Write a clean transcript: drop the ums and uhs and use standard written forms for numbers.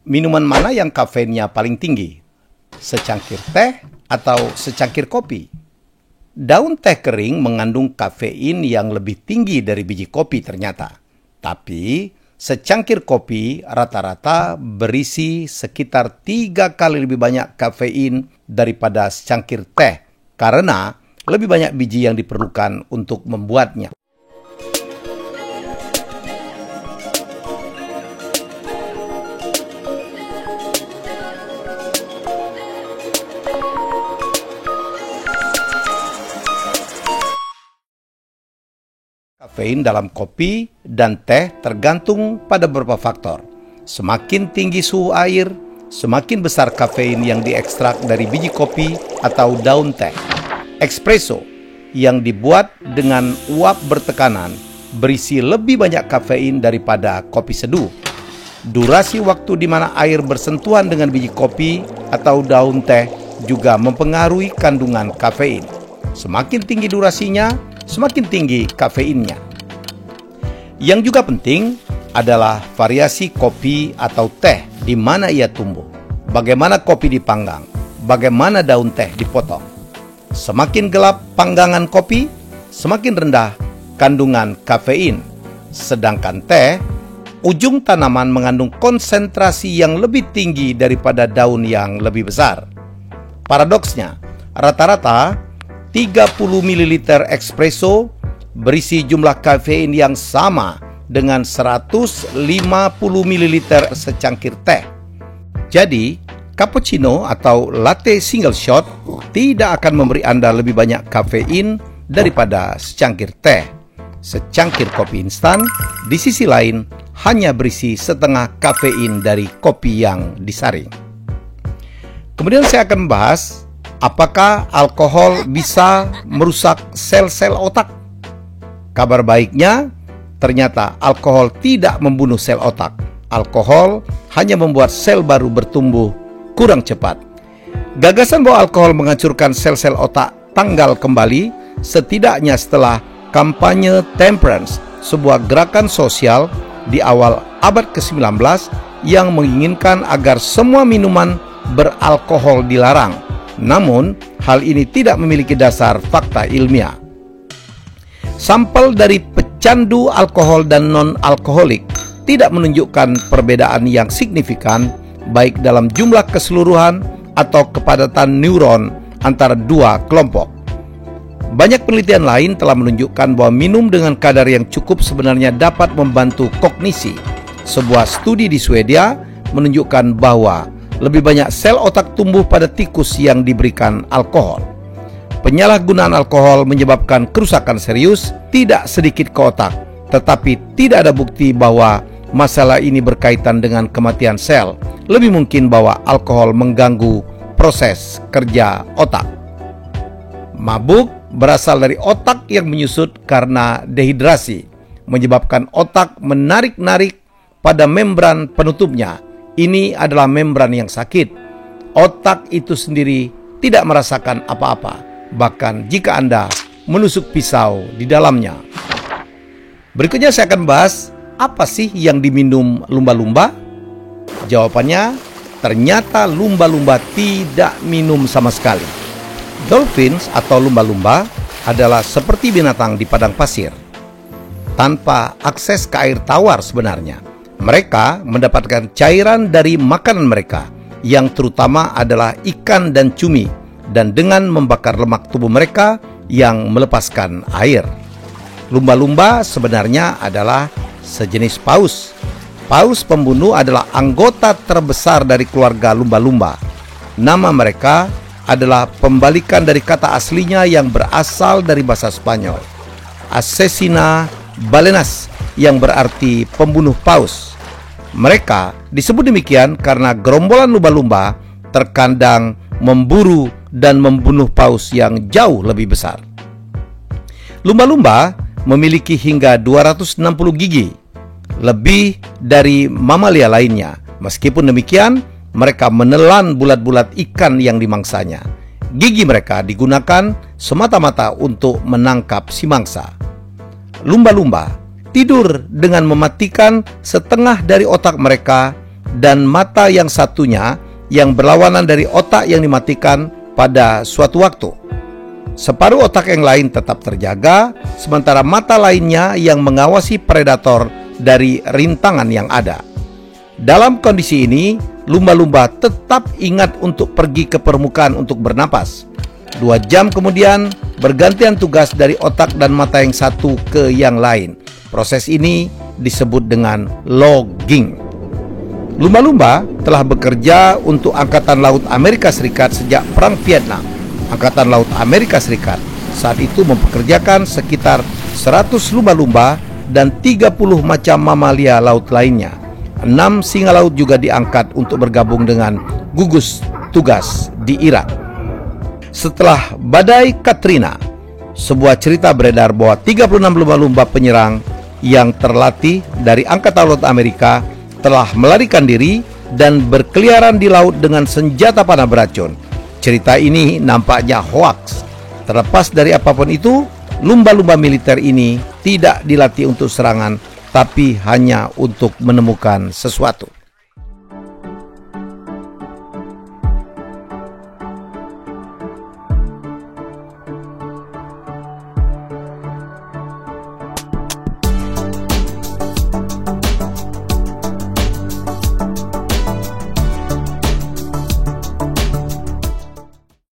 Minuman mana yang kafeinnya paling tinggi? Secangkir teh atau secangkir kopi? Daun teh kering mengandung kafein yang lebih tinggi dari biji kopi ternyata. Tapi secangkir kopi rata-rata berisi sekitar 3 kali lebih banyak kafein daripada secangkir teh karena lebih banyak biji yang diperlukan untuk membuatnya. Kafein dalam kopi dan teh tergantung pada beberapa faktor. Semakin tinggi suhu air, semakin besar kafein yang diekstrak dari biji kopi atau daun teh. Espresso yang dibuat dengan uap bertekanan berisi lebih banyak kafein daripada kopi seduh. Durasi waktu di mana air bersentuhan dengan biji kopi atau daun teh juga mempengaruhi kandungan kafein. Semakin tinggi durasinya, semakin tinggi kafeinnya. Yang juga penting adalah variasi kopi atau teh di mana ia tumbuh, bagaimana kopi dipanggang, bagaimana daun teh dipotong. Semakin gelap panggangan kopi, semakin rendah kandungan kafein. Sedangkan teh, ujung tanaman mengandung konsentrasi yang lebih tinggi daripada daun yang lebih besar. Paradoksnya, rata-rata 30 ml espresso berisi jumlah kafein yang sama dengan 150 ml secangkir teh. Jadi, cappuccino atau latte single shot tidak akan memberi Anda lebih banyak kafein daripada secangkir teh. Secangkir kopi instan, di sisi lain, hanya berisi setengah kafein dari kopi yang disaring. Kemudian saya akan membahas apakah alkohol bisa merusak sel-sel otak. Kabar baiknya, ternyata alkohol tidak membunuh sel otak. Alkohol hanya membuat sel baru bertumbuh kurang cepat. Gagasan bahwa alkohol menghancurkan sel-sel otak tanggal kembali setidaknya setelah kampanye temperance, sebuah gerakan sosial di awal abad ke-19 yang menginginkan agar semua minuman beralkohol dilarang. Namun, hal ini tidak memiliki dasar fakta ilmiah. Sampel dari pecandu alkohol dan non-alkoholik tidak menunjukkan perbedaan yang signifikan baik dalam jumlah keseluruhan atau kepadatan neuron antara dua kelompok. Banyak penelitian lain telah menunjukkan bahwa minum dengan kadar yang cukup sebenarnya dapat membantu kognisi. Sebuah studi di Swedia menunjukkan bahwa lebih banyak sel otak tumbuh pada tikus yang diberikan alkohol. Penyalahgunaan alkohol menyebabkan kerusakan serius, tidak sedikit ke otak, tetapi tidak ada bukti bahwa masalah ini berkaitan dengan kematian sel. Lebih mungkin bahwa alkohol mengganggu proses kerja otak. Mabuk berasal dari otak yang menyusut karena dehidrasi, menyebabkan otak menarik-narik pada membran penutupnya. Ini adalah membran yang sakit. Otak itu sendiri tidak merasakan apa-apa, bahkan jika Anda menusuk pisau di dalamnya. Berikutnya saya akan bahas apa sih yang diminum lumba-lumba? Jawabannya, ternyata lumba-lumba tidak minum sama sekali. Dolphins atau lumba-lumba adalah seperti binatang di padang pasir, tanpa akses ke air tawar sebenarnya. Mereka mendapatkan cairan dari makanan mereka, yang terutama adalah ikan dan cumi, dan dengan membakar lemak tubuh mereka yang melepaskan air. Lumba-lumba sebenarnya adalah sejenis paus. Paus pembunuh adalah anggota terbesar dari keluarga lumba-lumba. Nama mereka adalah pembalikan dari kata aslinya yang berasal dari bahasa Spanyol, Asesina balenas, yang berarti pembunuh paus. Mereka disebut demikian karena gerombolan lumba-lumba terkadang memburu dan membunuh paus yang jauh lebih besar. Lumba-lumba memiliki hingga 260 gigi, lebih dari mamalia lainnya. Meskipun demikian, mereka menelan bulat-bulat ikan yang dimangsanya. Gigi mereka digunakan semata-mata untuk menangkap si mangsa. Lumba-lumba tidur dengan mematikan setengah dari otak mereka dan mata yang satunya yang berlawanan dari otak yang dimatikan pada suatu waktu. Separuh otak yang lain tetap terjaga, sementara mata lainnya yang mengawasi predator dari rintangan yang ada. Dalam kondisi ini, lumba-lumba tetap ingat untuk pergi ke permukaan untuk bernapas. 2 jam kemudian, bergantian tugas dari otak dan mata yang satu ke yang lain. Proses ini disebut dengan logging. Lumba-lumba telah bekerja untuk Angkatan Laut Amerika Serikat sejak Perang Vietnam. Angkatan Laut Amerika Serikat saat itu mempekerjakan sekitar 100 lumba-lumba dan 30 macam mamalia laut lainnya. 6 singa laut juga diangkat untuk bergabung dengan gugus tugas di Irak. Setelah badai Katrina, sebuah cerita beredar bahwa 36 lumba-lumba penyerang yang terlatih dari Angkatan Laut Amerika telah melarikan diri dan berkeliaran di laut dengan senjata panah beracun. Cerita ini nampaknya hoaks. Terlepas dari apapun itu, lumba-lumba militer ini tidak dilatih untuk serangan, tapi hanya untuk menemukan sesuatu.